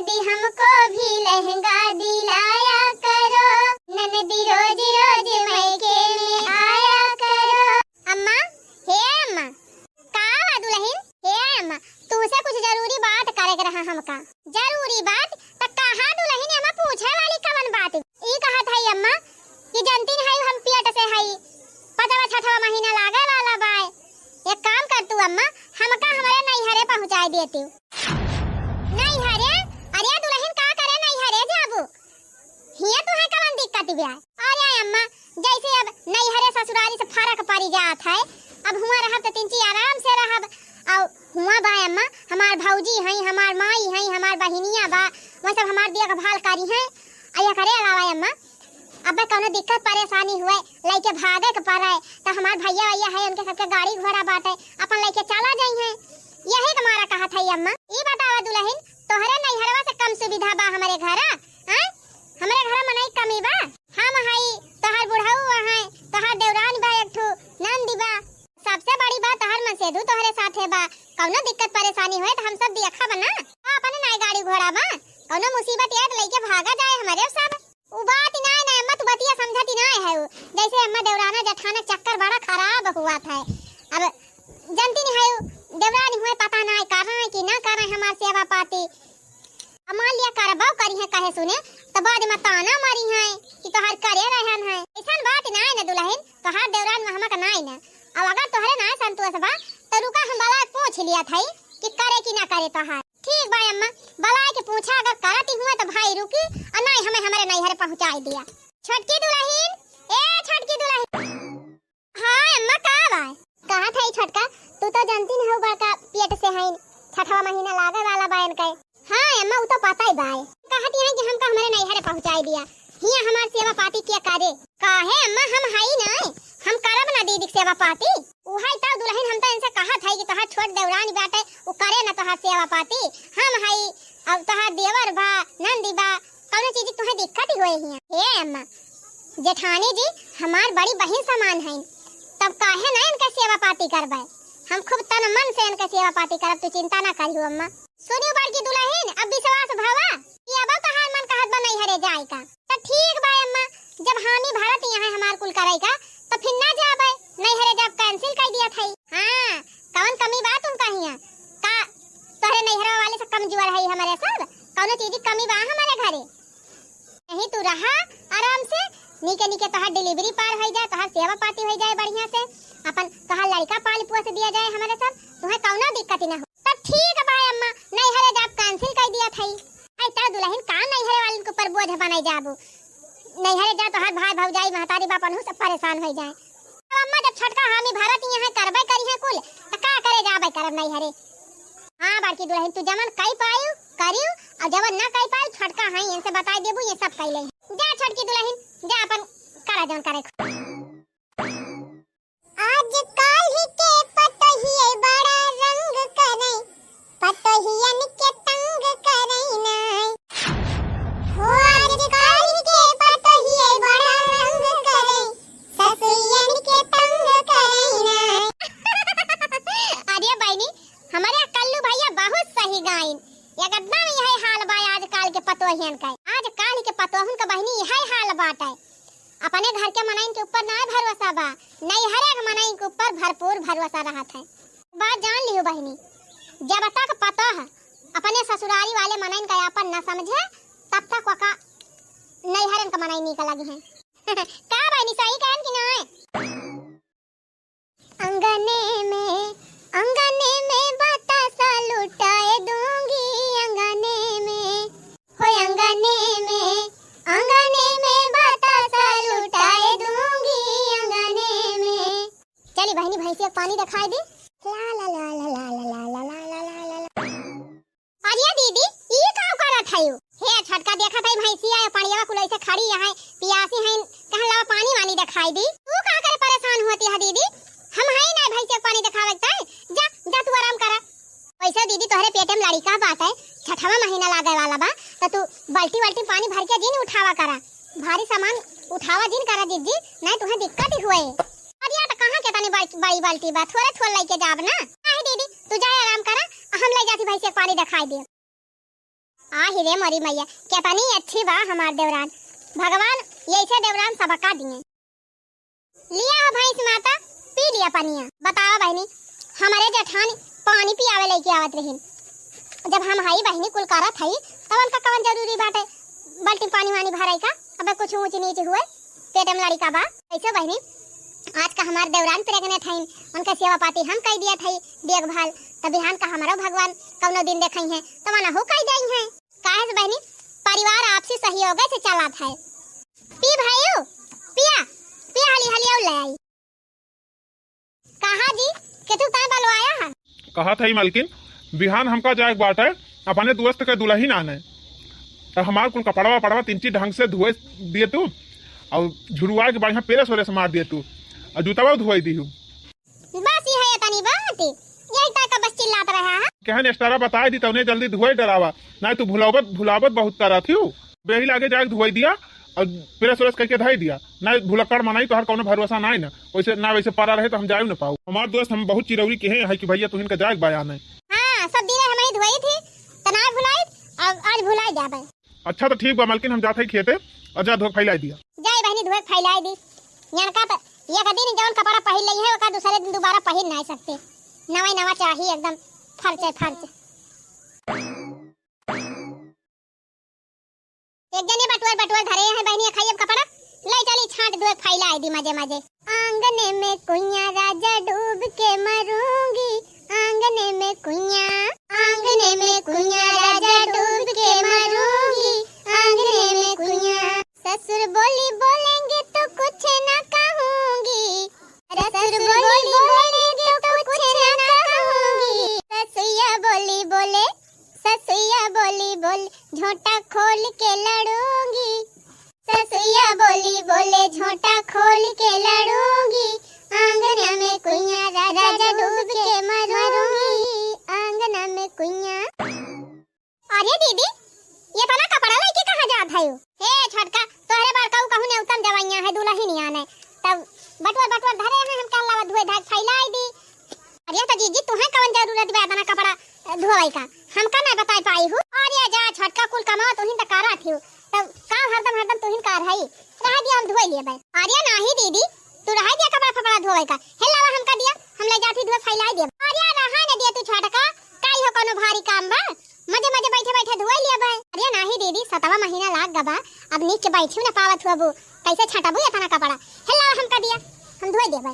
ननदी हमको भी लहंगा दिलाया करो, ननदी रोज रोज मैके में आया करो। अम्मा, हे अम्मा, का बा दुल्हन? हे अम्मा, तुसे कुछ जरूरी बात करे के रहा हमका। जरूरी बात? त कहा दुल्हन, अम्मा पूछे वाली कवन बात? ई कहत है अम्मा कि जनती है हम पेट से है, 5वां-6वां महीना लागे वाला बा। एक काम कर तू अम्मा, हमका हमारे नैहरे पहुंचाई देती। नैहरे? अरे दुल्हन का करे नैहरे जाबू? हिया तू है कवन दिक्कत बिया? अरे अम्मा, जैसे अब नैहरे ससुराली से फर्क पड़ी जात है, अब हुआ रहब तो तिनची आराम से रहब। और हुआ बा अम्मा, हमार भौजी है, हमार माई है, हमार बहिनिया बा, वो सब हमार देखभाल करी है। आया करे अलावा अम्मा, अब कौनो दिक्कत परेशानी हुए लइके भागे के पड़े तो हमार भैया भैया है, उनके सबके गाड़ी घोड़ा बाटे, अपन लइके चला जाई है। यही हमारा कहा था अम्मा। ई बतावा दुल्हन, तोहरे नैहरवा से कम सुविधा बा हमारे घर? हैं? हमारे घर में नहीं कमी बा? हम हई, तोहर बुढ़ऊ है, तोहर देवरान बा, एक ठो नंदी बा, सबसे बड़ी बात तोहर मसेदू तोहरे साथे बा। कौनो दिक्कत परेशानी होए तो हम सब देखा बना। अपन नई गाड़ी घोड़ा बा, कौनो मुसीबत आए तो लइके भागा जाए हमारे सब। उ बात ना ना अम्मा, तू बतिया समझती ना है। जैसे अम्मा देवराना जठाना चक्कर बड़ा खराब हुआ था। अब जनती नहीं है देवरानी हुए, पता ना कर रहा है कि ना कर रहे हमार सेवा पाती। मान लिया करबाओ करी है कहे सुने तो बाद में ताना मारी है कि तोहर करे रहन है। ऐसन बात ना है ना दुल्हन, तोहर देवरान में हमका ना है ना। अब अगर तोहरे ना संतोष बा तो रुका, हम बला पूछ लिया था कि करे कि ना करे तोहर। ठीक बा अम्मा, बला के पूछा, अगर करती हुए तो भाई रुकी, और नहीं हमें हमारे नैहरे पहुंचाई दिया। छोटकी दुल्हन, ए छोटकी दुल्हन। हां अम्मा, का बा? कहा था छोटका, तू तो जानती न हो बड़का पेट से है, 6वां महीना लागे वाला बा इनके। हां अम्मा, वो तो पता ही बा। कहती है कि हमका हमारे नैहरे पहुंचाई दिया। हिया हमार सेवा पाती क्या करे? काहे अम्मा, हम हई नहीं, हम करब ना दीदी सेवा पाती। उहाई तो दुल्हन, हम तो इनसे कहा था कि तोहार छोट देवरानी बाटे, वो करे ना तोहार सेवा पाती। हम हई, अब तोहार देवर बा, नंदी बा, कौनो चीज तुम्हें दिक्कत ही होए हिया। हे अम्मा, जेठानी जी हमार बड़ी बहन समान है, तब काहे ना इनके सेवा पाती करबे? हम खूब तन मन से इनके सेवा पाती करब, तू चिंता ना करियो अम्मा। सुनियो बड़की दुल्हन, अब विश्वास भवा कि अब तोहार मन कहत बा नैहरे जाए का, तो ठीक बा अम्मा। जब हामी भारत यहाँ हमार कुल करे का तो फिर ना जाबे नैहरे, जब कैंसिल कर दिया था। हां, कौन कमी बा तुम कहिया? का तोहरे नैहरा वाले से कमजोर है हमारे सब? कौनो चीज की कमी बा हमारे घरे? नहीं, तू रहा आराम से, नीके नीके तोहार डिलीवरी पार हो जाए, तोहार सेवा पाती हो जाए बढ़िया से, अपन तोहार लड़का पाल पोस दिया जाए हमारे सब, तुम्हें कौनो दिक्कत ना हो। तो ठीक बा अम्मा, नैहरे जब कैंसिल कर दिया था। आई ता दुल्हन, का नैहरे वाले के ऊपर बोझ बनाई जाबू? नैहरे जा तो हर भाई भौजाई महतारी बापन हो सब परेशान हो जाए। अम्मा जब छटका हामी भारत यहाँ करबे करी है कुल, तो का करे जाबे करब नैहरे। हां बड़की दुल्हन, तू जमन कई पायू करियो, और जवन ना कई पायू छटका है इनसे बता देबू, ये सब कई ले। जा छोटकी दुल्हन, जा अपन करा जवन करे। आज काल ही के पतहिए बड़ा रंग करे, पतहियन के तंग करे ना हो। आज काल ही के पतहिए बड़ा रंग करे, ससुयन के तंग करे ना। अरे बहनी, हमारे कल्लू भैया बहुत सही गाइन। एकदम यही हाल बा आज काल के पतोहियन का। आज काल के पतोहन का बहनी यही हाल बाटे। अपने घर के मनाइन के ऊपर ना भरोसा बा, नैहरे के मनाइन के ऊपर भरपूर भरोसा रहत है। बात जान लियो बहनी, जब तक पता है अपने ससुराली वाले मनाइन का अपन न समझे, तब तक वका नैहरन का मनाइन निकल लगे हैं। का बहनी, सही कहन कि ना? अंगने में बतासा लुटाए दूंगी, अंगने में हो, अंगने में बतासा लुटाए दूंगी, अंगने में। चली बहनी, भैंसी एक पानी दिखाई दी। ला ला ला ला ला ला ला ला ला ला ला ला। अरे दीदी, ई का करत हयो? हे छटका देखा था भैंसिया पानीवा कुल ऐसे खड़ी है, पियासी है, कहन ला पानी वानी दिखाई दी। तू का करे परेशान होती है दीदी? हम है ना भैंसिया पानी दिखावे का, जा जा तू आराम करा। वैसे दीदी तोहरे पेटे में लड़का बात है, 6वां महीना लागे वाला बा, तो तू बाल्टी पानी भर के जिन उठावा करा, भारी सामान उठावा जिन करा दीदी, नहीं तुम्हें दिक्कत ही हुए। अरे यार कहां के तनी बड़ी बाल्टी बा, थोड़ा लेके जाब ना। नहीं दीदी, तू जा आराम करा, हम ले जाती भैंसिया पानी दिखाई दे। आ ही रे मोरी मैया, कितनी अच्छी बा हमार देवरान। भगवान ऐसे देवरान सबका दिए। लिया हो भैंस माता, पी लिया पानिया। बताओ बहनी, हमारे जेठानी पानी पियावे लेके आवत रही। जब हम हाई बहनी कुल करत हई तब उनका कवन जरूरी बाटे बाल्टी पानी वानी भराई का। अबे कुछ ऊंच नीच हुए पेट में लड़ी का बा। ऐसे बहनी आज का हमार देवरान प्रेग्नेंट हईन, उनका सेवा पाती हम कई दिया थई देखभाल। तब बिहान का हमारो भगवान कौनो दिन देखई है तो मना हो कई देई है। काहे से बहनी परिवार आपसी सहयोग से चलत है। पी भाईओ पिया पिया हाली हाली और ले आई। कहा जी के तू ता बलो आया है? कहा था मालकिन बिहान हमका जाए बाटे अपने दोस्त के दुल्हन आने, तो हमार कुल कपड़वा पड़वा तीन चीज ढंग से धोए दिए तू और झुरुआ के बढ़िया पेरे सोरे से मार दिए तू और जूतावा धोई दी। बस ये है तनी बात, यही तक बस चिल्लात रहा है। कहन एक्स्ट्रा बता दी तौने जल्दी धोए डरावा, ना तू भुलावत बहुत करा थी। बेही लागे जाके धोई दिया और पेरे सोरे करके धोई दिया। ना भुलक्कड़ मनाई तो हर कौनो भरोसा ना ना वैसे ना वैसे पारा रहे तो हम जाए ना पाऊ। हमार दोस्त हम बहुत चिरौरी के हैं कि भैया तू इनका जाए बयान है। हां सब दिन हम ही धोई थी तना भुलाई अब आज भुलाई जाबे। अच्छा तो ठीक बा मालकिन हम जाते खेते और जा धो फैलाई दिया। जाए बहनी धोए फैलाई दी। यनका ये दिन जौन कपड़ा पहिन लई है ओका दूसरे दिन दोबारा पहिन नहीं सकते। नवा चाहिए एकदम फर्च। एक जने बटुआ धरे हैं बहनी खाइए कपड़ा ले चली छांट धोए फैलाई दी मजे। आंगने में कुइया राजा डूब के मरूंगी, आंगने में कुइया राजा डूब के मरूंगी, आंगने में कुइया। ससुर बोलेंगे तो कुछ ना कहूंगी, ससुर बोलेंगे तो कुछ ना कहूंगी। ससुया बोली झोंटा खोल के लड़ूंगी, ससुया बोले झोंटा खोल के लड़ूंगी, आंगन में कुइया राजा डूब के मरूंगी, आंगन में कुइया। अरे दीदी ये तना कपड़ा लेके कहां जात है? हे छोटका तोहरे बड़काऊ कहू ने उत्तम दवाइयां है दुल्हनिया ने तब बटुआ धरे हैं हम कल लावा धोए धाग फैलाई दी। अरे तो जीजी तुम्हें कौन जरूरत बा तना कपड़ा धोए का हमका नहीं बता पाई हूं। अरे जा छोटका कुल कमाओ तुहिन त करा थी तब काम हरदम तुहिन कर हई रह दिया हम धोए लिए बे। अरे नहीं दीदी तू रह दिया कपड़ा धोए का हेलावा हमका दिया हम ले जाती धोए फैलाई दिया। अरे रहा न दिया तू छोटका काई हो कोनो भारी काम बा मजे बैठे धोए लिए बे। अरे नहीं दीदी 7वां महीना लाग गबा अब नीचे बैठियो न पावत हुबू कैसे छटाबू इतना कपड़ा हेलावा हमका दिया हम धोए देबे।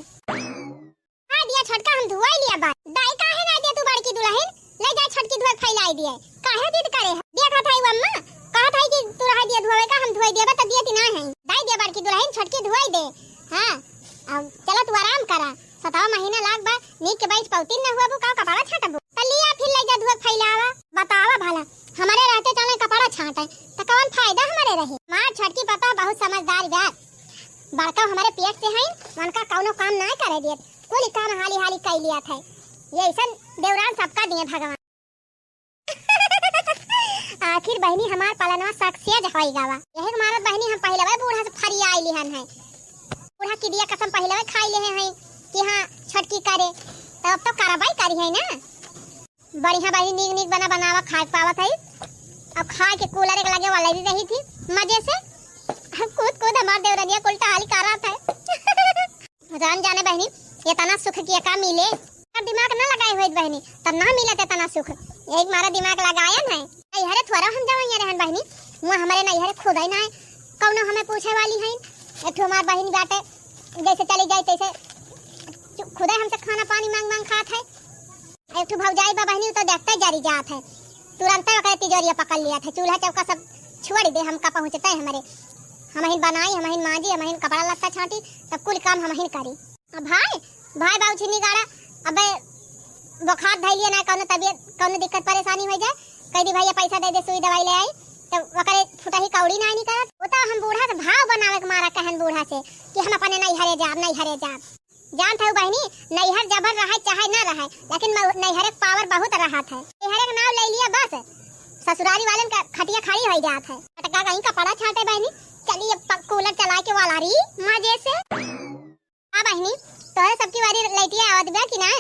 हां दिया छोटका हम धोए लिए बा। दाई काहे ना दिया तू बड़की दुल्हन ले जा छटकी धोए फैलाई दिए काहे जिद करे है? देखा था अम्मा कहा था कि तू रह दिया धोए का हम धोए देबे त दिया ना है। दाई दिया बड़की दुल्हन छटकी धोए दे। हां अब चला तू आराम करा 7वां महीना लाग बा नीक के बैठ पौती न हुआ का कपड़ा छटबू त लिया फिर ले जा धोए फैलावा। बतावा भला हमारे रहते चले कपड़ा छाटे त कौन फायदा हमारे रही। मार छटकी पापा बहुत समझदार बा बड़का हमारे पेट से है उनका कौनो काम ना करे दिए कोई काम हाली कर लिया था। ये ऐसा देवरान सबका दिए भगवान। आखिर बहनी हमार पलनवा सक्सेस होई गावा यही हमारा बहनी हम पहले वे बूढ़ा से फरी आई लिहन है बूढ़ा की दिया कसम पहले वे खाई ले हैं कि हां छटकी करे तब तो करवाई करी है ना बढ़िया बहनी नीक बनावा खा पावत है। अब खा के कूलर के लगे वाला भी रही थी मजे से कूद हमार देवरनिया उल्टा हाली कर रहा था। जान जाने बहनी ये तना सुख किया का मिले दिमाग न लगाए हुए बहनी तब ना मिलते तना सुख एक मारा दिमाग लगाया है। नैहरे थोड़ा हम जावैया रहन बहनी वहां हमारे नैहरे खुद ही ना है कौनो हमें पूछे वाली है। एक हमार बहन बाटे जैसे चली जाए तैसे खुद हमसे खाना पानी मांग खात है। एक तो भौजाई बा बहनी तो देखते जारी जात है तुरंत ओकरे तिजोरिया पकड़ लिया था चूल्हा चौका सब छोड़ दे हमका पहुंचते हमारे हम ही बनाई हम ही मांजी हम ही कपड़ा लत्ता छाटी तब कुल काम हम ही करी। अब भाई बाबू छिनी गाड़ा अबे बुखार धइलिए ना कौनो तबियत कौनो दिक्कत परेशानी हो जाए कह दी भैया पैसा दे दे सुई दवाई ले आई तो वकरे फुटही कौड़ी ना नहीं करत वो तो हम बूढ़ा से भाव बनावे के मारा कहन बूढ़ा से कि हम अपने नहीं हरे जाब जान था बहनी नैहर जबर रहे चाहे ना रहे लेकिन नैहर के पावर बहुत रहत है। नैहर के नाम ले लिया बस ससुराली वाले का खटिया खड़ी हो जात है टका कहीं कपड़ा छाटे बहनी चलिए कूलर चला के वाला रही मजे से। हां बहनी तोरे सबकी बारी लइटिया आवत बा कि ना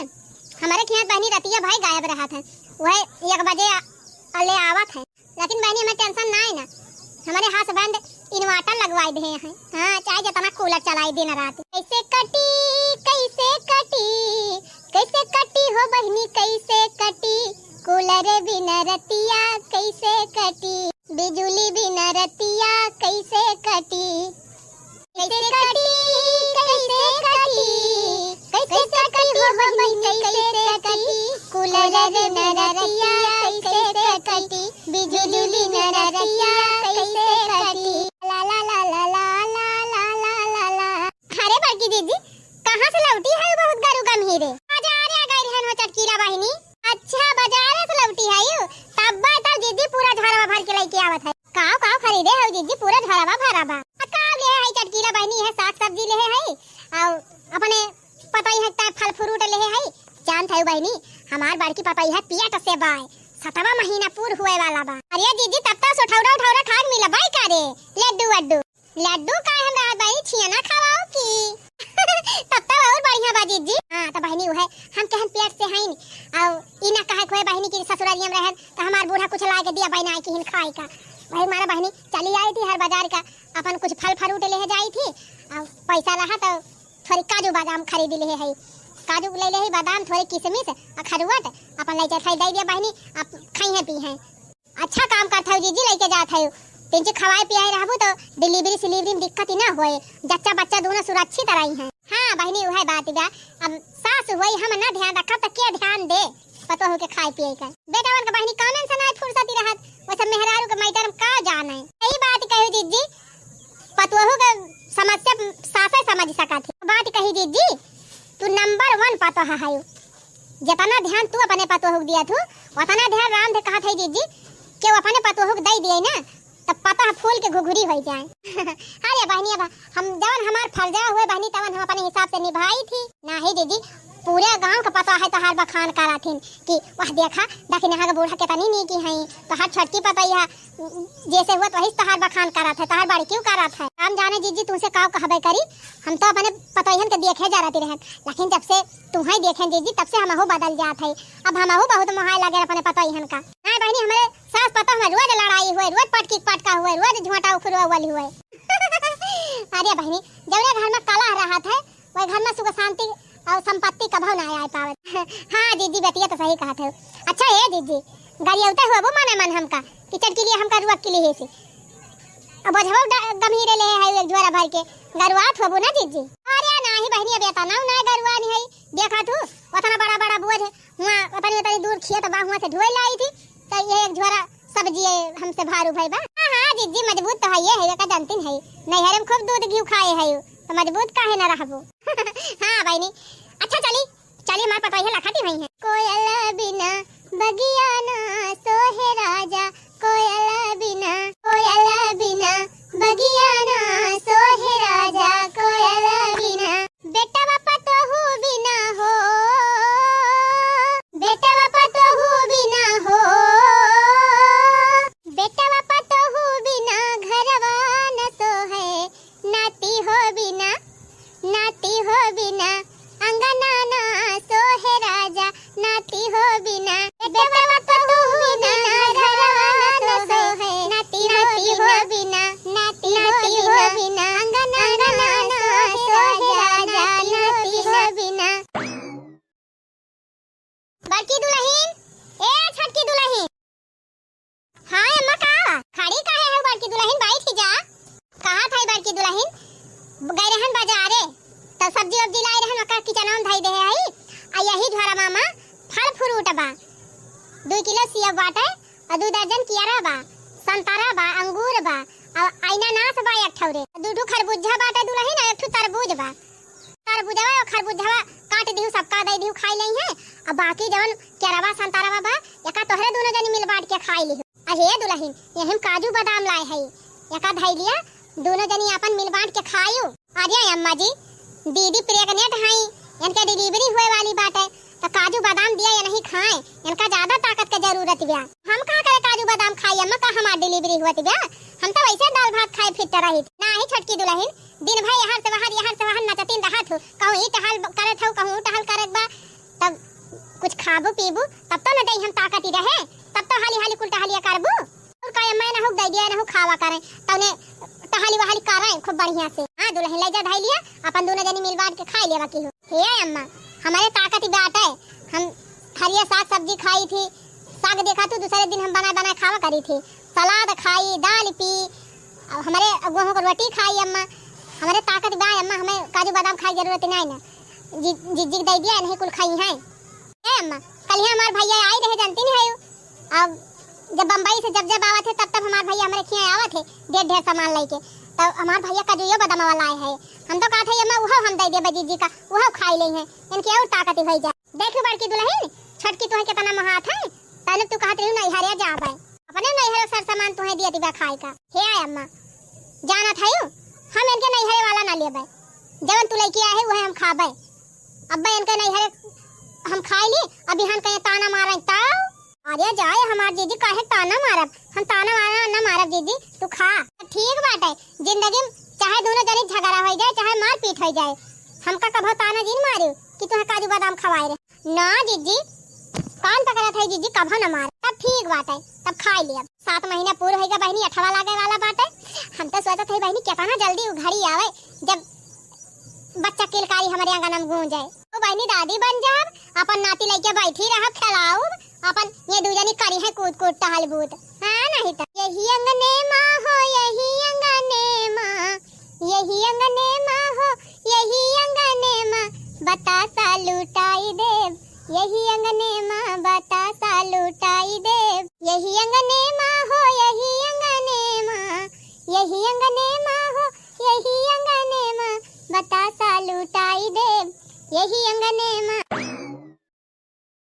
हमारे खेत बहनी रतिया भाई गायब रहा था वह 1 बजे ले आवत है लेकिन लेकिन बहनी हमें टेंशन ना है ना, हमारे हस्बैंड इन्वर्टर लगवाए दे हैं। हाँ, चाहे जितना कूलर चलाई दिन रात। कैसे कटी हो बहनी, कैसे कटी कूलर बिना रतिया, कैसे कटी बिजली बिना रतिया, कैसे कटी कैसे कटी हो बहनी, कैसे कटी कूलर बिना रतिया, कैसे कटी बिजली बिना रतिया, कैसे कटी ला ला ला ला ला ला ला ला ला ला। अरे बड़की दीदी कहाँ से लौटी है बहुत गारू गंभीरे? बाजारे गई रहन हो चटकीला बहनी। अच्छा बाजारे से लौटी है यू, तब दीदी पूरा झोला भर के लेके आवत है। काव खरीदे है दीदी? पूरा झोला भरा बा। का ले है चटकीला बहनी है, साग सब्जी ले है और अपने पतई है फल फ्रूट ले है। जानत है बहनी हमार बड़की पतई है पियट से बाय 7वां महीना पूर हुए वाला बा। अरे दीदी तब तक उठौरा खाग मिला बाई का रे लड्डू का हम रात बाई छिया ना खवाओ की तब तक और बढ़िया बा दीदी। हां त बहनी है हम कहन पेट से हईन और ई ना कहे कोई बहनी की ससुरालियम रहन त हमार बूढ़ा कुछ ला के दिया बहना की हिन खाई का। भाई मारा बहनी चली आई थी हर बाजार का, अपन कुछ फल फ्रूट ले जाई थी और पैसा रहा तो थोड़ी काजू बादाम खरीद ले है। काजू ले ले बादाम थोड़ी किशमिश और खरवट अपन ले खाई दे दिया बहनी, आप खाई है पी है। अच्छा काम करता हो जीजी, लेके जात है तिनचे खवाए पियाए रहबू तो डिलीवरी में दिक्कत ही ना होए, जच्चा बच्चा दोनों सुरक्षित रही हैं। हां बहनी वह बात बा, अब सास हुई हम ना ध्यान रखब त के ध्यान दे पतो हो के खाए पिए का। बेटावन का बहनी कामन से ना फुर्सती रहत, वो सब मेहरारू के मैटर का जाने। यही बात कही जीजी, पतो हो के समस्या सासे समझ सकत है। बात कही जीजी तू नंबर 1 पतो है। जितना ध्यान तू अपने पतो हो दिया तू उतना ध्यान राम दे कहत है जीजी के वो अपने पतो हो दे दिए ना तब पता फूल के घुघुरी हो जाए। अरे बहनी अब हम जवन हमार फर्जा हुए बहनी तवन हम अपने हिसाब से निभाई थी ना ही दीदी। पूरे गांव का पता है तो हर बखान कराथिन कि वह देखा दखिन यहाँ का बूढ़ा कितनी नी की है तो हर छटकी पता ही जैसे हुआ तो वही तो हर बखान करा था, हर बाड़ी क्यों करा था। हम जाने जीजी तुमसे काव कहबे करी, हम तो अपने पतोहन के देखे जा रहती रहन, लेकिन जब से तुम्हें देखे जीजी तब से हमहु बदल जात है। अब हमहु बहुत मोहाय लगे अपने पतोहन का। हां बहनी हमारे सास पता में रोज लड़ाई हुए, रोज पटका हुए, रोज झोंटा उखड़वा वाली हुए। अरे बहनी जब घर में कला रहा था वही घर में सुख शांति और संपत्ति कभी ना आए पावत। हाँ दीदी बेटिया तो सही कहा था। अच्छा है दीदी गरियाउते हुआ वो माने मन हमका किचड़ के लिए हमका रुआ के लिए से अब बझवा गंभीरे ले है एक झोरा भर के गरुआत होबो ना दीदी। अरे नाही बहनी बेटा ना गरुआ नहीं है, देखा तू उतना बड़ा बोझ हुआ उतनी दूर खेत बाहुआ से ढोई लाई थी तो ये एक झोरा सब्जी हमसे भारू भाई बा। हां दीदी मजबूत तो है ये का जानती है, नैहर में खूब दूध घी खाए है तो मजबूत काहे ना रहबो। हां बहनी अच्छा चली हमारे पता है लखाती भई है। कोयल बिना बगिया ना सोहे राजा, कोयल बिना बगिया ना सोहे राजा, कोयल बिना बेटा बापा तो हो बिना हो, बेटा बापा तो हो बिना हो, बेटा बापा तो हो बिना घरवा न सो है, नाती हो बिना अंगना ना सो है राजा, नाती हो बिना बेटा बापा तो हो बिना घरवा न सो है, नाती हो बिना अंगना ना सो है राजा, नाती हो बिना। बड़की दुल्हन ए छटकी दुल्हन। हां अम्मा का खड़ी काहे है बड़की दुल्हन? बैठ जा। कहां था बड़की दुल्हन? गए रहन बाजारे तो सब्जी वब्जी लाई रहन ओकर किचन में धई दे आई आ यही झोरा मामा फल फ्रूट बा 2 किलो सेब बाटे और 2 दर्जन केरा बा, संतरा बा, अंगूर बा और अनानास बा एक ठौरे, 2 खरबूजा बाटे दुल्हन और एक तरबूज बा। तरबूजवा और खरबूजवा काट दिहु सबका दे दिहु खाई लई है और बाकी जवन केरावा संतरावा बा एका तोहरे दोनों जनी मिल बांट के खाई लिहु। अहे दुल्हन यहम काजू बादाम लाए है एका धई लिया दोनों जनी अपन मिल बांट के खायू। अरे अम्मा जी दीदी प्रेग्नेंट हई, इनके डिलीवरी हुए वाली बात है तो काजू बादाम दिया या नहीं खाए, इनका ज्यादा ताकत की जरूरत बिया। हम कहां करे काजू बादाम खाई अम्मा का हमार डिलीवरी हुआ बिया, हम तो वैसे दाल भात खाए फिट रही ना ही छटकी दुल्हन दिन भर यहाँ से वहां नचतीन रहत हो, कहूं ई टहल करत हो कहूं टहल करत बा, तब कुछ खाबू पीबू तब तो न दई हम ताकत ही रहे, तब तो हाली कुल टहलिया करबू और काय दे दिया ना खावा करे तौने टहली वहाली करे खूब बढ़िया से। हां दुल्हन ले जा धाई लिया अपन दोनों जनी मिल बांट के खाई लेवा की हो। हे अम्मा हमारे ताकत ही बात है, हम हरिया साग सब्जी खाई थी, साग देखा तो दूसरे दिन हम बना खावा करी थी, सलाद खाई, दाल पी, हमारे गेहूं की रोटी खाई। अम्मा हमारे ताकत बा अम्मा, हमें काजू बादाम खाई जरूरत नहीं ना, जिज्जी दे दिया नहीं कुल खाई है। ए अम्मा कल ही हमारे भैया आई रहे जानती नहीं है, अब जब बम्बई से जब आवा थे तब हमारे भैया हमारे खिया आवा थे ढेर सामान लेके, तब हमारे भैया काजू यो बादाम वाला आए है। हम तो कहा था अम्मा वो हम दे दे जिज्जी का वो खाई ले है, इनकी और ताकत हो जाए। देखो बड़की दुल्हन छटकी तो है कितना महात है, पहले तू कहत रही नहीं हरिया जा भाई अपने नहीं हरे सर सामान तो है दिया दिबा खाए का। हे अम्मा जाना था यू हम इनके नहीं हरे वाला ना लेबे, जवन तू लेके आए वह हम खाबे। अब्बा इनके नहीं हरे हम खाई ली, अभी हम कहे ताना मारे ताऊ अरे जाए हमार जीजी काहे ताना मारब, हम ताना मारा ना मारब जीजी तू खा। ठीक बात है, जिंदगी में चाहे दोनों जने झगड़ा हो जाए चाहे मार पीट हो जाए, हमका कभो ताना जिन मारियो कि तू काजू बादाम खवाए रे ना जीजी, कान पकड़ा था जीजी कभो न मार। तब ठीक बात है तब खाई लिया। 7 महीना पूरा होगा बहनी, 8वां लागे वाला बात है। हम तो सोचा थे बहनी कितना जल्दी घड़ी आवे जब बच्चा किलकारी हमारे आंगन में गूंज जाए, तो बहनी दादी बन जाए, अपन नाती लेके बैठी रह खिलाऊ, अपन ये दूजनी करी है कूद कूद टहल बूद। हां नहीं तो यही अंगने मां हो यही अंगने मां, यही अंगने मां हो यही अंगने मां, बतासा लुटाई देव, यही अंगने मां बतासा लुटाई देव, यही अंगने मां हो यही अंगने मां, यही अंगने मां हो यही अंगने मां, बतासा लुटाई देव, यही अंगने मां।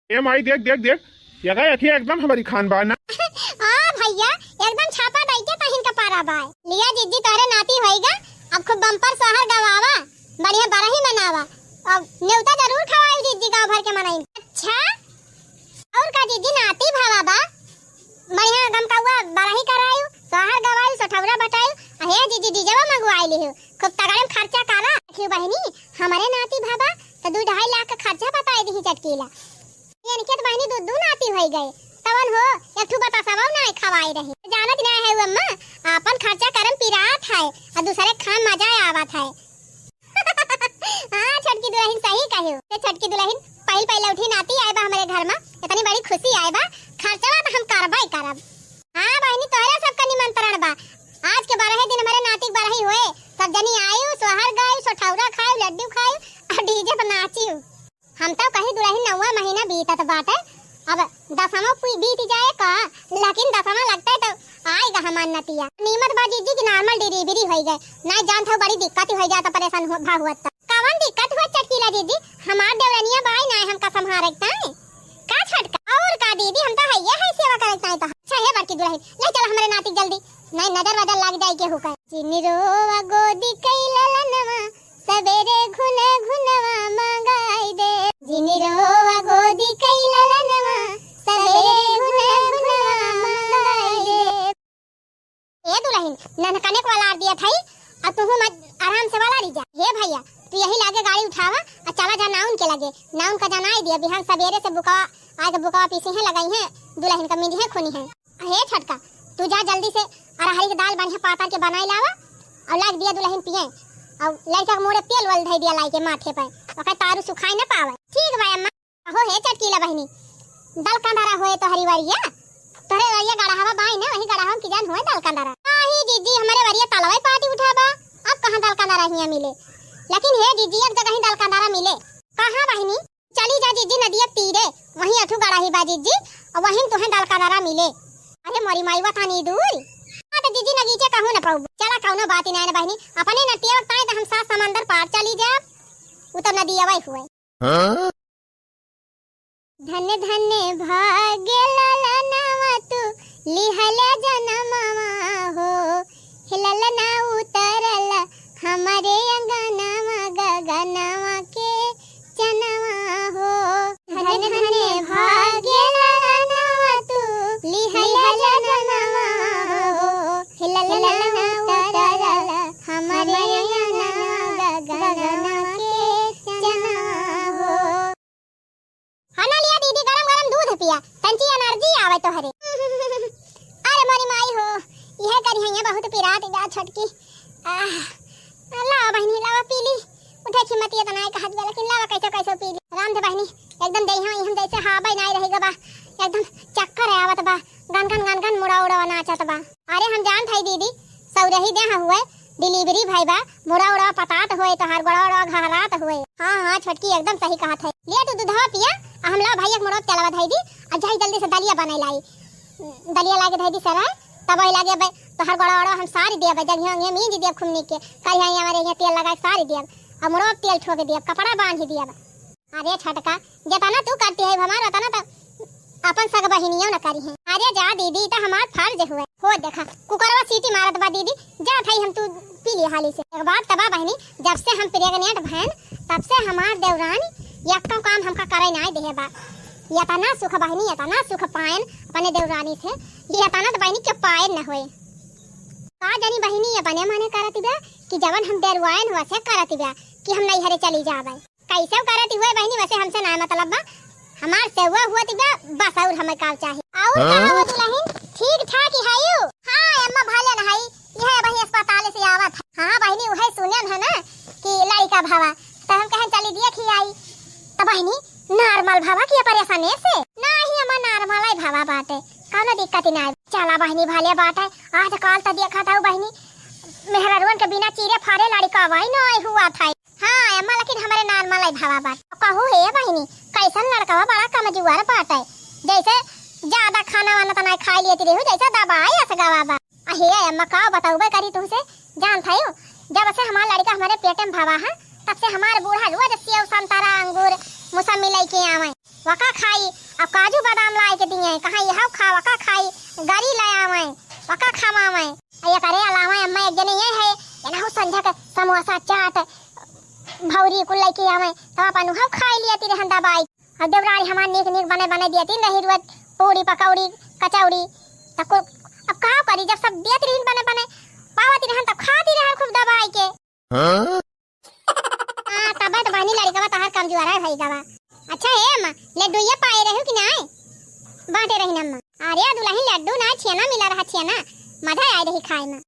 ए माई देख देख देख ये गए अखी एकदम हमारी खानबान ना आ भैया एकदम छापा दई के तहिन का पारा बाय लिया जिज्जी तोरे नाती होइगा, अब खूब बम्पर शहर गवावा बढ़िया बरही मनावा, अब नेवता जरूर खवाई जिज्जी गांव भर के मनाई। अच्छा और का जिज्जी नाती भावा बा बढ़िया गम का हुआ बरही करायु शहर गवायु सठौरा बटायु, हे जिज्जी डीजेवा मंगवाई लियो खूब तगड़े में खर्चा करा। देखियो बहनी हमारे नाती भावा तो 2-2.5 लाख का खर्चा बताई दी चटकीला, यानी कि बहनी दू नाती होई गए तवन हो एक ठू बता सबौ ना खवाई रही, जानत ना है अम्मा अपन खर्चा करम पिरात है और दूसरे खान मजा आवत है। हां छटकी दुल्हन सही कहियो, ते छटकी दुल्हन पहले उठी नाती आए बा हमारे घर में, इतनी बड़ी खुशी आए बा खर्चा तो हम करबई करब। हां बहनी तोहरा सबका निमंत्रण बा, आज के 12 दिन हमारे नाती बरही हुए, सब जनी आयु सोहर गायु सठौरा खायु लड्डू खायु और डीजे पर नाचियु। हम तो कहीं दुल्हन 9वां महीना बीतत बाटे, अब 10वां बीत जाए का, लेकिन 10वां लगता है तो आएगा हमार नतिया। नीमत बाजी जी की नॉर्मल डिलीवरी हो गए ना, जान था बड़ी दिक्कत हो जाता परेशान हो भा हुआ कवन दिक्कत हुआ चटकीला दीदी, हमार देवरनिया बाई ना हमका संभारता है का छटका और का दीदी हम तो हैया है सेवा करता है। तो अच्छा है बड़की दुल्हन ले चल हमारे नाती जल्दी नहीं नजर वजर लग जाए के होकर। चिनी रोवा गोदी कैला लनवा सवेरे घुने घुनवा मंगाई दे, जिनी रोवा गोदी कैला लनवा सवेरे घुने घुनवा मंगाई दे। ए दुल्हन ननकने को वाला दिया थाई और तू मत आराम से वाला ली जा। हे भैया तू यही लागे गाड़ी उठावा और चला जा नाउन के लगे, नाउन का जनाई दिया बिहान सवेरे से बुकावा आज बुकावा पीसी है लगाई है दुल्हन का मिंदी है खुनी है। हे छटका तू जा जल्दी से अरहरी की दाल बढ़िया पाता के बनाई लावा और लाग दिया दुल्हन पिए और लड़का मोड़े तेल वल धई दिया लाई के माथे पे ओके तारू सुखाई ना पावे। ठीक भाई अम्मा हो हे चटकीला बहनी दाल कंधारा होए तो हरीवरिया तोरे वरिया गड़ावा बाई ना वही गड़ावा की जान होए दाल कंधारा नाही जीजी हमारे वरिया तलवाई पार्टी उठाबा अब कहां दाल कंधारा हिया मिले, लेकिन हे जीजी एक जगह ही दाल कंधारा मिले कहां बहनी चली जा जीजी नदिया तीरे वही अठू गड़ाही बा जीजी और वहीं तुहे दाल कंधारा मिले। अरे मोरी माईवा थानी दूर तो जीजी नगीचे कहूं ना पाऊ चला कौनो बात ही नहीं ना बहनी अपने नटिया वक्ताए तो हम 7 समंदर पार चली जा उतर नदिया वही हुए। धन्य धन्य भाग्य लाला नावा तू लिहला जनमवा हो हिलला ना उतरला हमारे अंगनवा गगनवा के चनवा हो। धन्य धन्य भाग्य लाला नावा तू लिहला जनमवा हो हिलला ना उतरला हमारे अंगनवा गगनवा के चनवा हो। खाना लिया दीदी गरम गरम दूध पिया तंची एनर्जी आवे तो हरे। अरे मोरी माई हो यह करी है बहुत पिरात जा छटकी। लावा बहनी लावा पीली उठे की मत ये तना का हाथ लेकिन लावा कैसे कैसे पीली राम दे बहनी एकदम दे हम जैसे हाबा नहीं रहेगा बा एकदम चक्कर है आवत बा गन गन मुड़ा उड़ा नाचत बा। अरे हम जान थाई दीदी सौरही दे हुए डिलीवरी भाई बा मुड़ा उड़ा पतात हुए तो हर बड़ा उड़ा घरात हुए। हां छटकी एकदम सही कहा था। ले तू दूधवा पिया हमला भाई एक मुड़ा चलावा थाई दी आ जाई जल्दी से दलिया बनाई लाई दलिया लागे थाई दी सराय तब आई लागे बे तो हर बड़ा उड़ा हम सारी दे बे जगह ये मीज दे खुमनी के कहीं हमारे ये तेल लगा सारी दे अब मुड़ा तेल ठोक दे कपड़ा बांध दिया। अरे छटका जतना तू करती है हमारा तना तो अपन सग बहिनियों न करी है। अरे जा दीदी तो हमार फर्ज हुए हो देखा कुकरवा सीटी मारत बा दीदी जा थाई हम तू पी ली हाली से। एक बात तबा बहनी जब से हम प्रेग्नेंट भैन तब से हमार देवरानी यक्का काम हमका करे नहीं दे बा यतना सुख बहनी यतना सुख पायन अपने देवरानी से यतना तो बहनी के पायन न होए का जानी बहनी अपने माने करती बा कि जवन हम देरवायन हुआ से करती बा कि हम नहीं हरे चली जावे कैसे करती हुए बहनी वैसे हमसे ना मतलब बा हमार सेवा हुआ तिबा बस और हमें काम चाहिए और का हो दुल्हन ठीक ठाक ही है यू। हां अम्मा भाले न है यह बही अस्पताल से आवत। हां बहनी वही सुनन है ना कि लड़का भावा तो हम कहे चली देखी आई तो बहनी नॉर्मल भावा की परेशानी से नहीं अम्मा नॉर्मल है भावा बाटे कोनो दिक्कत नहीं चला बहनी भाले बाटे आज कल तो देखा था बहनी मेहररुन के बिना चीरे फाड़े लड़का वाई नहीं हुआ था। हां अम्मा लेकिन हमारे नॉर्मल है भावा बात कहू है बहनी कैसन लड़का बड़ा कमजोर बाटे जैसे ज्यादा खाना वाना तो नहीं खाई लेती रही जैसे दवाई असगावा बा। हे अम्मा का बताऊबे करी तुमसे जान था जब से हमारा लड़का हमारे पेट में भावा है तब से हमारे बूढ़ा रोज सेव संतरा अंगूर मौसमी लेके आवे वका खाई अब काजू बादाम लाए के दिए कहां यह खा वका खाई गरी ले आवे वका खावावे ये करे अलावा अम्मा एक जने ये है एना हो संझा के समोसा चाट भौरी कुल लेके आवे तो अपन हम खाई लियती रहन दवाई अब देवरानी हमार नीक नीक बने बने देती नहीं रोज पूरी पकौड़ी कचौड़ी तक अब का करी जब सब देत रही बने बने पावती रहन तब खाती रहन खूब दवाई के। हां तब तो बहनी लड़का तहार कमजोर है भाई गवा। अच्छा है अम्मा लड्डू ये पाए रहे कि नहीं बांटे रही अम्मा। अरे दुल्हन लड्डू ना छेना मिला रहा छेना मजा आई रही खाए में।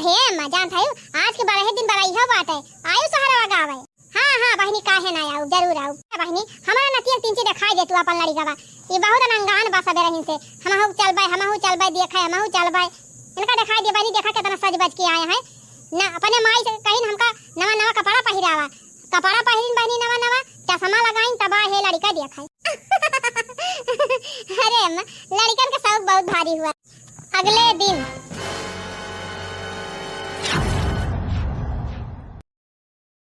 हे अम्मा जान था आज के 12 दिन बड़ा इहो बात है आयु सहारा लगावे। हां बहनी काहे ना आऊ जरूर आऊ बहनी हमारा नतिया तीन चीज दिखाई दे तू अपन लड़ी गवा ये बहुत नंगान बा सबे रही से हमहु चलबै देखे हमहु चलबै इनका दिखाई दे बहनी देखा कितना सज बज के आए हैं ना अपने माई से कहीं हमका नवा नवा कपड़ा पहिरावा कपड़ा पहिरिन बहनी नवा नवा चश्मा लगाइन तब हे लड़का देखाई। अरे अम्मा लड़कन का शौक बहुत भारी हुआ। अगले दिन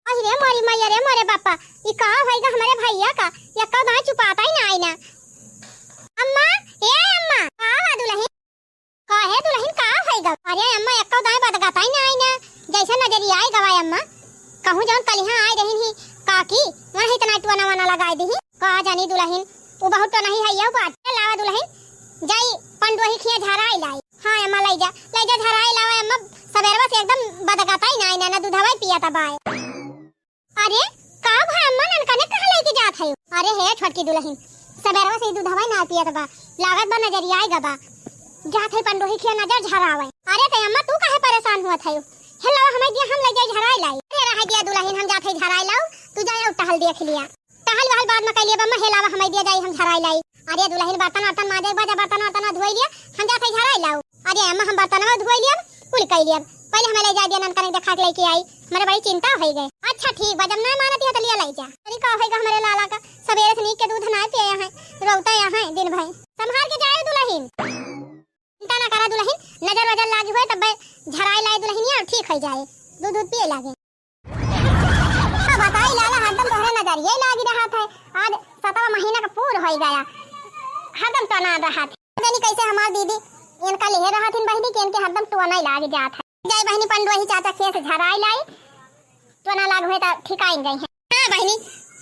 अरे मारी मैया रे मारे बापा ये का होएगा हमारे भैया का या का ना छुपाता ही ना आई ना। अम्मा ए अम्मा का दुल्हन का है दुल्हन का होएगा। अरे अम्मा एक का दाई बात गाता ही ना आई ना जैसा नजरिया आई गवाय अम्मा कहूं जौन कल यहां आई रही ही काकी मन इतना टुना वना लगाई दी का जानी दुल्हन वो बहुत तो नहीं है ये बात लावा दुल्हन जाई पंडोही खिया झराई लाई। हां अम्मा ले जा झराई लावा अम्मा सवेरवा से एकदम बदगाता ही ना ना दूधवा पिया तबाए। अरे का भाई अम्मा नन कने कहां लेके जात है। अरे हे छोटकी दुल्हन सवेरवा से दूधवा ना पिया तबा लागत बा नजरिया आई गबा जात है पंडोही खिया नजर झरावे। अरे ते अम्मा तू काहे परेशान हुआ थायो हेलो हमें दिया हम ले जाई झराई लाई। अरे रह दिया दुल्हन हम जात है झराई लाओ तू जाए टहल देख लिया टहल वाल बाद में कह लिया बम्मा हेलावा हमें दिया जाई हम झराई लाई। अरे दुल्हन बर्तन वर्तन माजे बाजा बर्तन धोई लिया हम जात है झराई लाओ। अरे अम्मा हम बर्तन धोई लिया कुल कह लिया पहले हमें ले जा दिया नन कने देखा के लेके आई मेरे बड़ी चिंता हो गई। अच्छा ठीक बा जब ना मानती है तो लिया ले जा। अरे का होएगा हमारे लाला का सवेरे से नीक के दूध ना पिए हैं रोता यहाँ दिन भर संभाल के जाए दुल्हन चिंता ना करा दुल्हन नजर वजर लागी हुए तब झराई लाई दुल्हन और ठीक हो जाए दूध पिए लागे। अब बताई लाला हरदम तोहरे नजर ये लागी रहा था आज 7वां महीना का पूर हो गया हरदम तना रहा था जानी कैसे हमार दीदी इनका ले रहा थी बहनी के इनके हरदम टोना लाग जात है जय बहनी पंडोही चाचा खेत झराई लाई टोना लाग हुए त ठिकाइन गई है। हां बहनी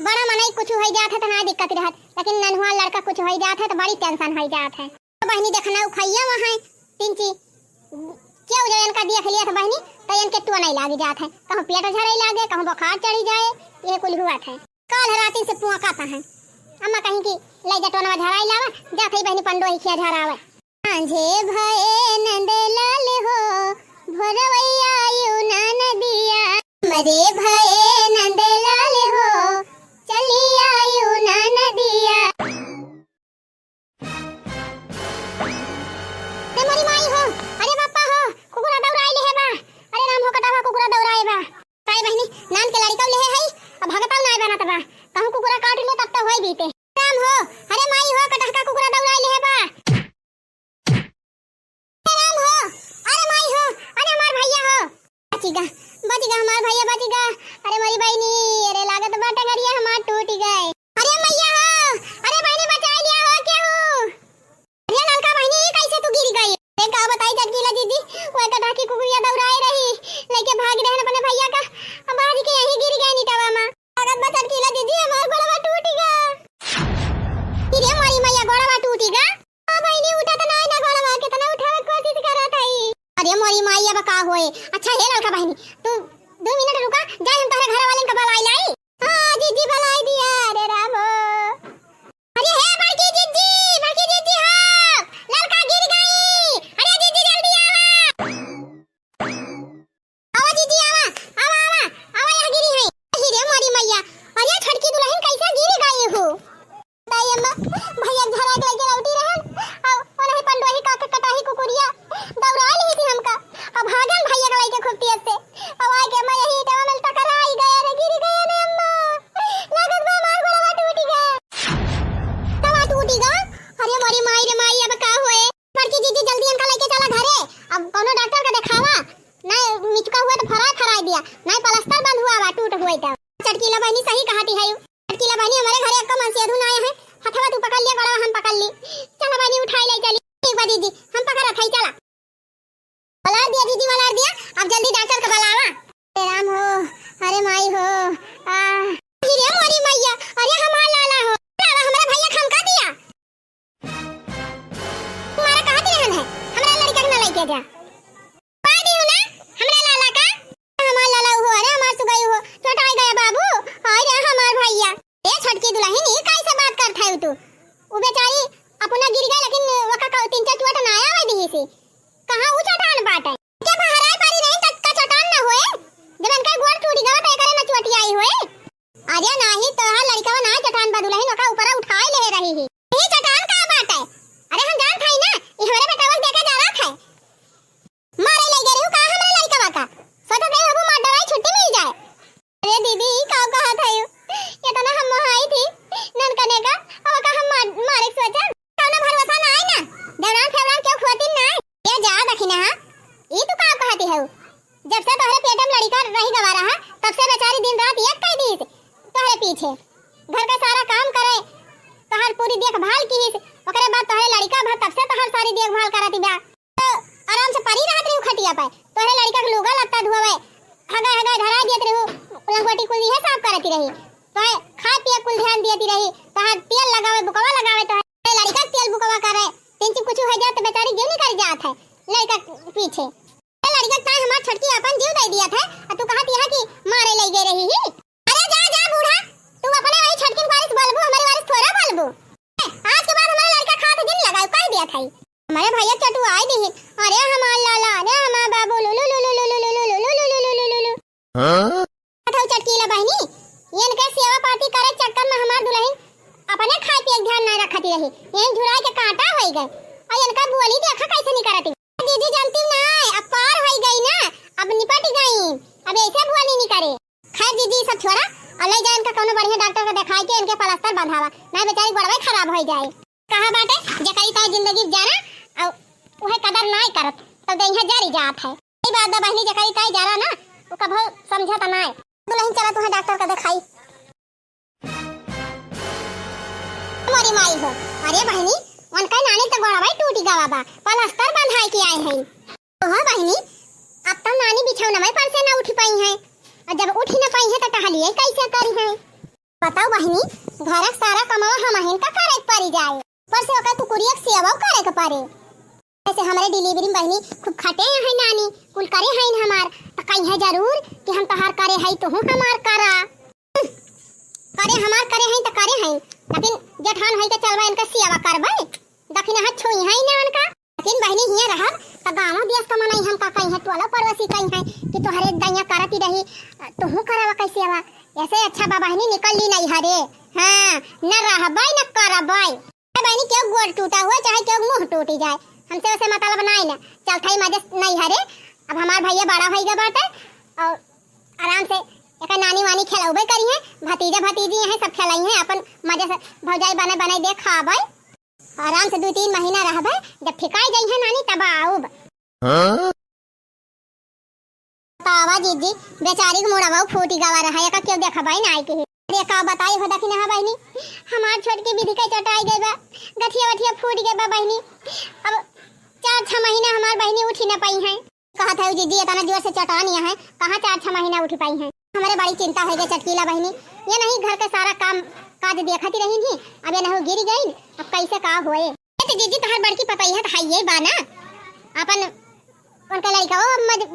बड़ा मनई कुछ हो जात है त ना दिक्कत रहत लेकिन नन्हुआ लड़का कुछ हो जात है तो बड़ी टेंशन हो जात है। बहनी देखना खैया वहां तीन चीज क्यों जो इनका देख लिया था बहनी तो इनके टोना लाग जात है कहूं पेट झराई लागे कहूं बुखार चढ़ी जाए ये कुल हुआ था। कल रात से पुआकाता है अम्मा कहीं की ले जा टोना झराई लावा जात है बहनी पंडोही खिया झरावे। सांझे भए नंद लाल भोरवैया यमुना नदिया मरे भये नंदलाल हो चलिया यमुना नदिया। ते मोरी माई हो, अरे बापा हो, कुकुरा दौड़ाइले है बा। अरे राम हो कटावा कुकुरा दौड़ाए बा। काय बहनी नान के लड़का ले है अब भगताऊ नाय बनत बा। कहूं कुकुरा काट ले तब तो होई बीते। राम हो, अरे माई हो कटहका कुकुरा दौड़ाइले है बा। राम हो, अरे माई हो, अरे हमार भैया हो। बचीगा हमार भैया बचीगा। अरे मेरी बहनी, अरे लागत बाटा गरिया हमार टूट गए। अरे मैया हो, अरे बहनी बचा लिया हो क्या हो। अरे लड़का बहनी कैसे तू गिर गई। एक का बताई चटकीला दीदी वो कटहकी कुकुरिया दौड़ाए रही लेके भाग रहे अपने भैया का। अब आज के यहीं गिर गए नीटावा में। लागत बा चटकीला दीदी हमार गोड़वा टूट गया। अरे मारी मैया गोड़वा टूट गया। ओ बहनी उठा तो नहीं ना गोड़वा कितना उठावे कोशिश करत हई। अरे मोरी माई अब का होए। अच्छा हे लड़का बहनी तू 2 मिनट रुका जाए हम तोरे घर वाले का बुलाई लाई। हां जीजी बुलाई दिया। अरे राम हो, अरे हे बड़की जीजी हो लड़का गिर गई। अरे जीजी जल्दी आवा जीजी आवा यहाँ गिरी है। हीरे मोरी मैया, अरे छटकी दुल्हन कैसे गिर गई हो। ताई अम्मा भैया झरा के लेके लौटी रहन और ओनही पंडोही का कटाही कुकुरिया दौड़ा ली थी हमका। अब भागन भैया का लेके खूब तेज से अब आ के मैं यही टवा में टकराई गया रे गिर गया रे अम्मा। लागत बा मार गोड़वा टूट गया। तवा टूट गया। अरे मोरी माई रे माई अब का होए। बड़की जीजी जल्दी इनका लेके चला घरे। अब कोनो डॉक्टर का दिखावा नहीं मिचका हुआ तो फराई दिया नहीं प्लास्टर बंद हुआ बा टूट हुआ था। चटकीला बहनी सही कहती है। चटकीला बहनी हमारे घरे अक्का मन से अधून आए हैं। हथवा तू पकड़ लिया गोड़वा हम पकड़ ली। चला बहनी उठाई ले चली। ठीक बा दीदी हम पकड़ रखाई चला। बुला दिया दीदी बुला दिया। अब जल्दी डॉक्टर का बुलावा। अरे राम हो, अरे माई हो। अरे मोरी मैया, अरे हमार लाला हो। लाला हमारा भैया खमका दिया। तुम्हारा कहां रहन है हमरा लड़का के ना लेके जा। पादी हो ना हमरा लाला का। हमार लाला हो, अरे हमार सुगाई हो छोटा गया बाबू। अरे हमार भैया ए छटकी दुल्हन ये कैसे बात करत है तू। वो बेचारी अपना गिर गई लेकिन वका 3-4 चोट ना आया वही से। कहां ऊ चट्टान बाटे के बहराए पारी नहीं तक चट्टान ना होए। जबन का गोड़ टूट गवा त एकरे ना चोटी आई होए। अरे नाही तो हा लड़का ना चट्टान बा दुल्हन ओका ऊपर उठाए ले रही है। ये चट्टान का बाटे। अरे हम जान खाई ना ये हमारे बेटा वक्त देके जा रहा है। मारे ले गए हो का हमरा लड़का का सोचो दे अब मार डराई छुट्टी मिल जाए। अरे दीदी का कहा था ये तो ना हम आई थी नन करने का अब का हम मारे सोचा कौन भरोसा ना है ना देवरान फेवरान क्यों खोती ना ये जा दखिना। ये तो का कहती है जब से तोहरे पेट में लड़का रही गवा रहा तब से बेचारी दिन रात एक कह दी तोहरे पीछे घर का सारा काम करे तोहर पूरी देखभाल की ओकरे बाद तोहरे लड़का भर तब से तोहर सारी देखभाल करती बा। तो आराम से परी रहत रही खटिया पे तोहरे लड़का के लुगा लत्ता धोवे हगा धरा देत रही लंगोटी कुल ये साफ करती रही तो खाए पिए कुल ध्यान देती रही तोहर तेल लगावे बुकवा लगावे तो लड़का तेल बुकवा करे तीन कुछ हो जाए तो बेचारी जीव निकल जात है लड़का पीछे। लड़का का हमार छटकी अपन जीव दे दिया था और तू कहत है कि मारे ले गई रही ही। अरे जा जा बूढ़ा तू अपने वही छटकी वारिस बोलबो हमारे वारिस थोड़ा बोलबो। आज के बाद हमारा लड़का खाते दिन लगाओ कह दिया था हमारे भैया चटू आए दी। अरे हमार लाला अरे हमार बाबू लुलु लुलु लुलु लुलु लुलु लुलु लुलु लुलु हां तो चटकीला बहनी इनके सेवा पाती करे चक्कर में हमार दुल्हन अपने खाए पिए ध्यान ना रखती रही इन झुराई के कांटा होई गए और इनका बोली देखा कैसे नहीं करती। दीदी जानती ना अब पार होई गई ना अब निपट गई अब ऐसे बोली नहीं करे। खैर दीदी सब छोड़ा और ले जा इनका कोनो बढ़िया डॉक्टर को दिखाई के इनके प्लास्टर बंधावा ना बेचारी गोड़वा खराब हो जाए। कहा बाटे जकरी ता जिंदगी जाना और वह कदर नहीं करत तो देह जारी जात है। ई बात दा बहनी जकरी ता जारा ना वो कभो समझत ना है दुल्हन चला तुम्हें डॉक्टर का दिखाई। मोरी माई हो अरे बहनी उनका नानी तो गोड़वा टूटी गवा बा प्लास्टर बंधाई के आए हैं। ओह बहनी अब तो नानी बिछौना में पर से ना उठ पाई है और जब उठ न पाई है तो टहलिए कैसे करी है। बताओ बहनी घर सारा कमावा हम हिन का करे पड़ी जाए पर से ओका कुकुरिया सेवा करे के पारे। ऐसे हमारे डिलीवरी बहनी खूब खटे है नानी कुल करे है हमार तो कहीं है जरूर कि हम तहार करे है तो हूं हमार करा करे हमार करे है तो करे है लेकिन जठान है तो चलवा इनका सेवा करबे दखिना हाथ छुई है ना उनका लेकिन बहनी हिया रहा तो गाँव दियस तो मनाई हम का कहीं है टोला पड़ोसी कहीं है कि तोहरे दैया करती रही तो हूँ करावा कैसे आवा ऐसे अच्छा बाबा ही निकल ली नहीं हरे। हाँ न रहबाई न करबाई बहनी क्यों गोड़ टूटा हुआ चाहे क्यों मुंह टूटी जाए हमसे वैसे मतलब नहीं ना चल थाई मजे नहीं हरे। अब हमार भैया बड़ा भैया बाटे और आराम से एक नानी वानी खिलाऊबे करी है भतीजा भतीजी है सब खिलाई है अपन मजे से भौजाई बने बने दे खाबे आराम से 2-3 महीना रहबे जब ठिकाई गई है नानी तब आऊब। तावा जीजी बेचारी के मोड़ावा फूटी गवा रहा है का क्यों देखा भाई ना आई के देखा बताई हो दखी ना बहनी हमार छोट के विधि के चटाई गई बा गठिया वठिया फूट गई बा बहनी। अब 4-6 महीना हमार बहनी उठी ना पाई है कहा था जीजी इतना जोर से चटानी है कहाँ 4-6 महीना उठ पाई है। हमारे बड़ी चिंता है चटकीला बहनी ये नहीं घर का सारा काम काज देखती रही थी अब ये नहीं गिर गई अब कैसे का होए। जीजी तोहर बड़की पतई है हाई ये बाना अपन उनका लड़का वो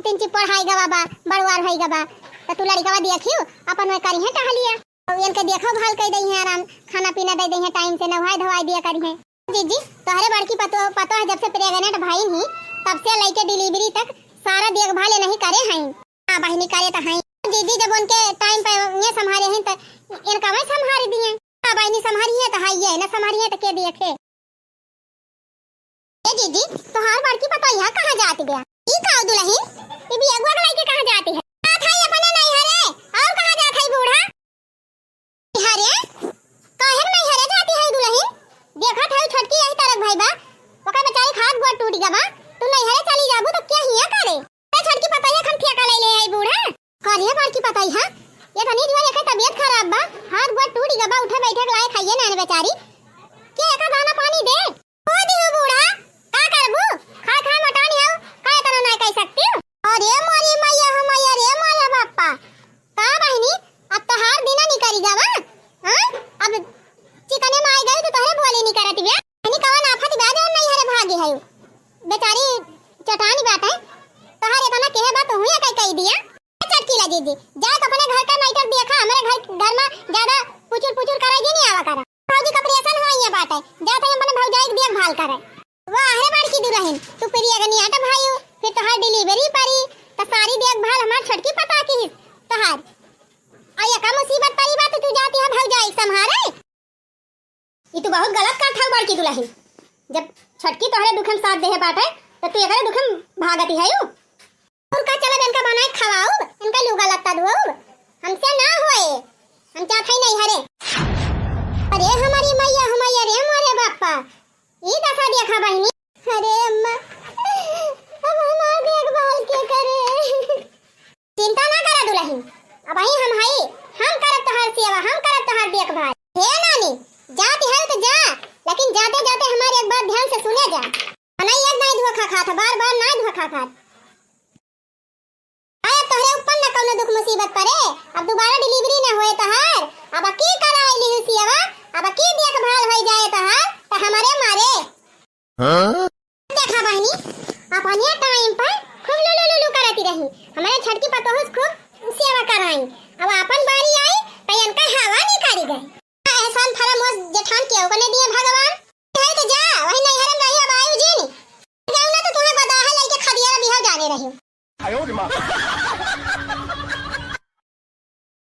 3 पढ़ाई गवा बा बड़वार होई गवा तो तू लड़का देखियो अपन में करी है टहलिया इनके देखो भाल कर दई है आराम खाना पीना दे दई है टाइम से नहाई धवाई दिया करी है। जीजी तोहरे बड़की पतो है जब से प्रेग्नेंट भाई ही तब से लेके डिलीवरी तक सारा देखभाल नहीं करे हैं। हां बहनी करे तो हैं जीजी जब उनके टाइम पे ये संभाले हैं तो इनका मैं संभाल दिए हां बहनी संभाली है तो हां ये ना संभाली है तो के देखे। ए जीजी तोहार बड़की पतो यहां कहां जाती गया ई काऊ दुल्हन ये भी अगवा लेके कहां जाती है थाई अपने नहीं हरे और कहां जात है बूढ़ा हरे काहे नहीं हरे जाती है दुल्हन देखा था छोटकी यही तरफ भाई बा ओका बेचारी हाथ गोड़ टूट गवा तू नहीं हरे चली जाबू तो क्या हिया करे ते छोटकी पता है खन ठेका ले ले आई बूढ़ा करिए बड़की पता है ये धनी दिवा लेके तबीयत खराब बा हाथ गोड़ टूट गवा उठे बैठे लाए खाइए ना बेचारी के एका दाना पानी दे हो दियो बूढ़ा का करबू खा खा मटानी हो का इतना नहीं कह सकती अरे मोरी मैया हमैया रे माया बाप्पा का बहनी अब तो हार दिना निकली गवा हां अब चिकने में आई गई तो तोहरे बोली नहीं करती बे नहीं कवन आफत बा दे नहीं हरे भागे है बेचारी चटानी बात है तोहरे इतना कहे बात हुई है कह दिया चटकीला दीदी जा अपने घर का नाइटर देखा हमारे घर में ज्यादा पुचुर कराई नहीं आवा करा फौजी का ऑपरेशन हुआ ये बात है जाते हम अपने भौजाई की देखभाल करे वाह है बड़की दुल्हन तू प्रिया का नियाटा भाईओ फिर तोहार डिलीवरी पड़ी तो सारी देखभाल हमार छोटकी पता की तोहार आया का मुसीबत पड़ी बात तू जाती है भौजाई संभाले ये तू बहुत गलत कर था बड़की दुल्हन जब छोटकी तोहरे दुखम साथ दे है बाटे तो तू एकरे दुखम भागती है यू उनका चला इनका बनाए खवाओ इनका लुगा लगता दो हमसे ना होए हम चाहते नहीं हरे अरे हमारी मैया हमैया रे मोरे बाप्पा ये दशा देखा बहनी अरे अम्मा अब हमारा देखभाल के करे चिंता ना करा दुल्हन अब ही हम है हम करब तोहार सेवा हम करब तोहार देखभाल हे नानी जाती है तो जा लेकिन जाते जाते हमारे एक बात ध्यान से सुने जा नहीं एक नहीं धोखा खाता बार-बार नहीं धोखा खाता आया तोहरे ऊपर न कोनो दुख मुसीबत पड़े अब दोबारा डिलीवरी न होए तहार अब की कराई ली हुसियावा अब की देखभाल हो जाए तहार तो हमारे मारे हां देखा बहनी अपने टाइम पर खूब लुलुलु करती रही हमारे छटकी पतोहस खूब सेवा कराई अब अपन बारी आई तो इनका हवा नहीं करी गई एहसान फरमोस जेठान के ओने दिए भगवान है तो जा वही नहीं हरम रही अब आयु जी नहीं जाऊ ना तो तुम्हें बदाहा लेके खदिया बिहाव जाने रही आयो रे मां